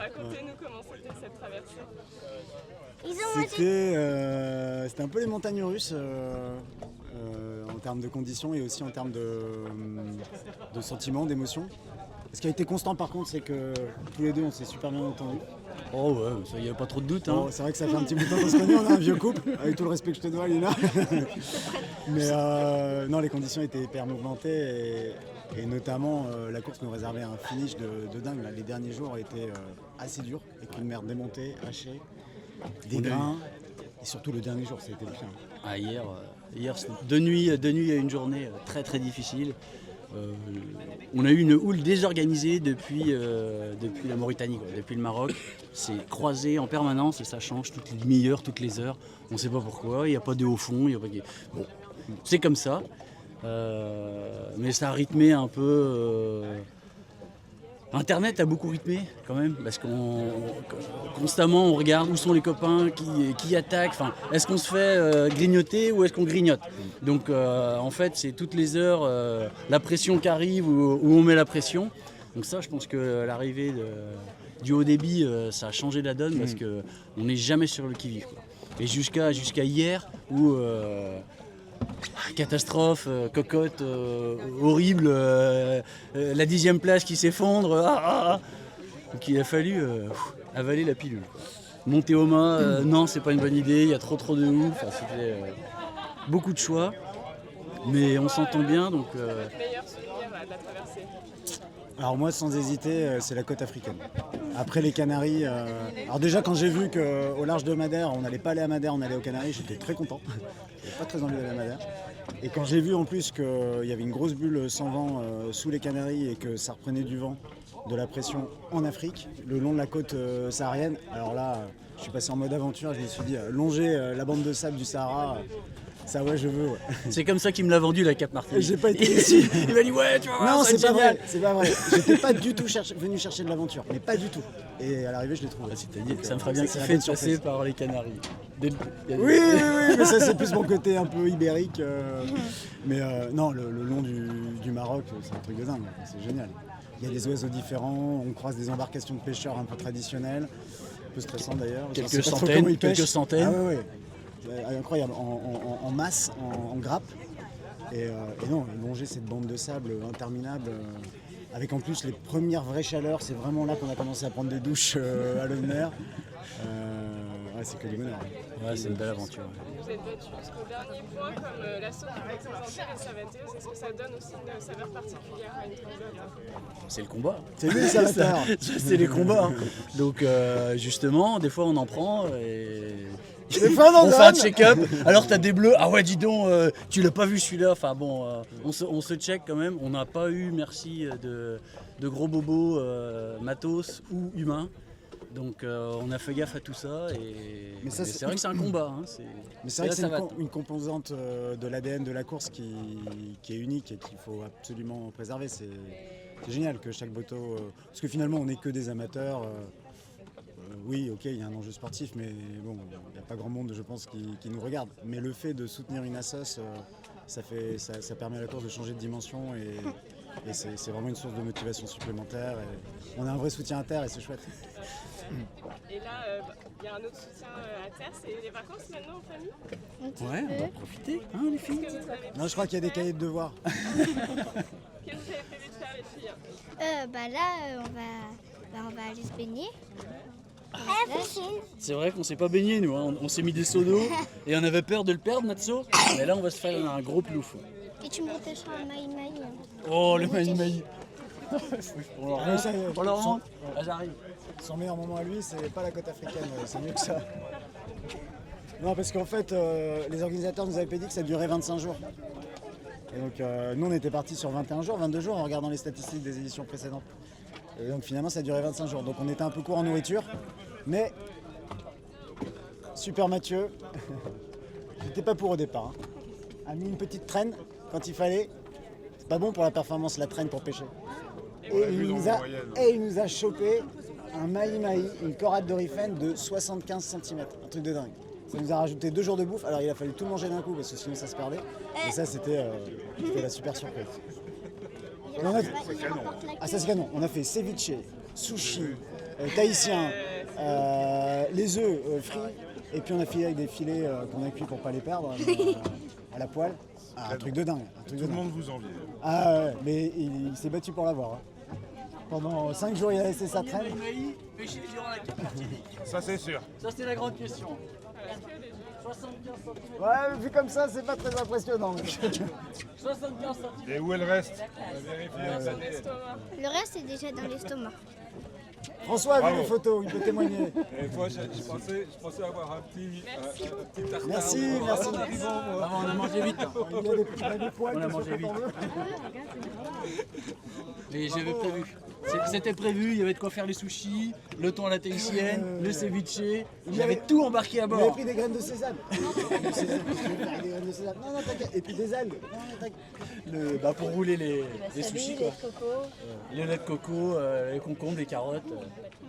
Racontez-nous comment c'était cette traversée. C'était un peu les montagnes russes en termes de conditions et aussi en termes de sentiments, d'émotions. Ce qui a été constant par contre, c'est que tous les deux on s'est super bien entendus. Oh ouais, ça y a pas trop de doute. Hein. Bon, c'est vrai que ça fait un petit bout de temps qu'on se connaît, on a un vieux couple, avec tout le respect que je te dois Lina. Mais non, les conditions étaient hyper mouvementées et notamment la course nous réservait un finish de dingue. Là. Les derniers jours étaient assez durs, avec une mer démontée, hachée, des grains. Et surtout le dernier jour, ça a été le pire. Ah, hier de nuit à une journée très très difficile. On a eu une houle désorganisée depuis la Mauritanie, quoi, depuis le Maroc. C'est croisé en permanence et ça change toutes les demi-heures, toutes les heures. On ne sait pas pourquoi, il n'y a pas de haut fond. Bon, c'est comme ça. Mais ça a rythmé un peu. Internet a beaucoup rythmé quand même, parce constamment on regarde où sont les copains qui attaquent. Enfin, est-ce qu'on se fait grignoter ou est-ce qu'on grignote? Donc en fait c'est toutes les heures la pression qui arrive où on met la pression. Donc ça je pense que l'arrivée du haut débit ça a changé la donne parce qu'on n'est jamais sur le qui-vive. Et jusqu'à hier où catastrophe, cocotte, horrible, la 10e place qui s'effondre. Donc il a fallu avaler la pilule. Monter au mât, non c'est pas une bonne idée, il y a trop de houle. Enfin, c'était beaucoup de choix, mais on s'entend bien. Donc, Votre meilleur souvenir de la traversée? Alors moi sans hésiter c'est la côte africaine. Après les Canaries, alors déjà quand j'ai vu qu'au large de Madère on n'allait pas aller à Madère, on allait aux Canaries, j'étais très content. J'avais pas très envie d'aller à Madère. Et quand j'ai vu en plus qu'il y avait une grosse bulle sans vent sous les Canaries et que ça reprenait du vent, de la pression en Afrique, le long de la côte saharienne, alors là je suis passé en mode aventure, je me suis dit longer la bande de sable du Sahara. Ça ouais je veux. Ouais. C'est comme ça qu'il me l'a vendu la Cap Martin. J'ai pas été déçu. Il m'a dit ouais tu vas voir. Non ça va c'est être pas génial. vrai, c'est pas vrai. J'étais pas du tout venu chercher de l'aventure, mais pas du tout. Et à l'arrivée je l'ai trouvé. C'est-à-dire ça me ferait bien kiffer de passer par les Canaries. Oui, mais ça c'est plus mon côté un peu ibérique. Mais non, le long du Maroc, c'est un truc de dingue, c'est génial. Il y a des oiseaux différents, on croise des embarcations de pêcheurs un peu traditionnelles, un peu stressant d'ailleurs. Quelques centaines. Ah ouais. Incroyable, en masse, en grappe. Et non, longer cette bande de sable interminable, avec en plus les premières vraies chaleurs, c'est vraiment là qu'on a commencé à prendre des douches à l'eau de mer. Ouais, c'est que du bonheur. Ouais, c'est une belle aventure. Vous êtes battu jusqu'au dernier point, comme la sauce qui va être présentée, les Sabateos. Est-ce que ça donne aussi une saveur particulière à une transat? C'est le combat. C'est lui le salvateur. C'est les combats. Hein. Donc justement, des fois on en prend et on fait un check-up. Alors t'as des bleus. Ah ouais, dis donc, tu l'as pas vu celui-là. Enfin bon, on se check quand même. On n'a pas eu, merci, de gros bobos matos ou humains. Donc on a fait gaffe à tout ça mais c'est vrai que c'est un combat. Hein. Mais c'est vrai que c'est une composante de l'ADN de la course qui est unique et qu'il faut absolument préserver. C'est génial que chaque bateau... parce que finalement on n'est que des amateurs. Oui, ok, il y a un enjeu sportif, mais bon, il n'y a pas grand monde, je pense, qui nous regarde. Mais le fait de soutenir une assoce, ça permet à la course de changer de dimension et c'est vraiment une source de motivation supplémentaire. Et on a un vrai soutien à terre et c'est chouette. Et là, il y a un autre soutien à terre, c'est les vacances maintenant en famille? Ouais, on va profiter, hein, les filles. Non, je crois qu'il y a des cahiers de devoirs. Qu'est-ce que vous avez prévu de faire, les filles? Là, on va aller se baigner. C'est vrai qu'on s'est pas baigné nous, hein. On s'est mis des seaux d'eau et on avait peur de le perdre notre seau. Mais là on va se faire un gros plouf. Et tu me protègeras un maï-maï. Oh le maï-maï. On leur rend. J'arrive. Son meilleur moment à lui, c'est pas la côte africaine, c'est mieux que ça. Non, parce qu'en fait, les organisateurs nous avaient dit que ça durait 25 jours. Et donc, nous, on était partis sur 21 jours, 22 jours en regardant les statistiques des éditions précédentes. Et donc, finalement, ça durait 25 jours. Donc, on était un peu court en nourriture. Mais, Super Mathieu, j'étais pas pour au départ. A mis une petite traîne quand il fallait. C'est pas bon pour la performance, la traîne pour pêcher. Et il nous a chopé un maï-maï, une corade d'orifène de 75 cm, un truc de dingue. Ça nous a rajouté 2 jours de bouffe, alors il a fallu tout manger d'un coup parce que sinon ça se perdait. Et ça c'était la super surprise. Ça c'est canon. On a fait ceviche, sushi, tahitien, les œufs frits, et puis on a filé avec des filets qu'on a cuits pour pas les perdre, à la poêle. Ah, un truc de dingue. Tout le monde vous envie. Ah ouais, mais il s'est battu pour l'avoir. Hein. Pendant 5 jours, il a laissé sa traîne. Pêcher durant la Coupe Martinique. Ça c'est sûr. Ça, c'est la grande question. 75 cm. Ouais, vu comme ça, c'est pas très impressionnant. 75 cm. Et où est le reste? Dans l'estomac. Le reste est déjà dans l'estomac. François a vu Bravo. les photos, il peut témoigner. Et moi, je pensais avoir un petit tartare. Merci, merci. Ah, on a mangé vite. Hein. Il a des poils, On a qu'est-ce mangé que vite. t'en veux? Mais j'avais prévu. C'était prévu, il y avait de quoi faire les sushis, le thon à la tahitienne, le ceviche. Il y avait tout embarqué à Il avait bord. pris des graines de sésame. Des graines de sésame. Non, t'inquiète. Et puis des algues. Non, t'inquiète. Bah, pour rouler les sushis, quoi. Le lait de coco, les concombres, les carottes.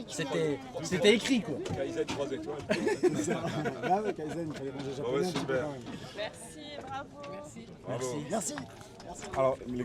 C'était écrit, quoi. Kaizen 3 étoiles. Ah ouais, Kaizen, il fallait manger japonais Ouais, un petit peu super. quand même. Merci, bravo. Bravo. Merci. Alors, les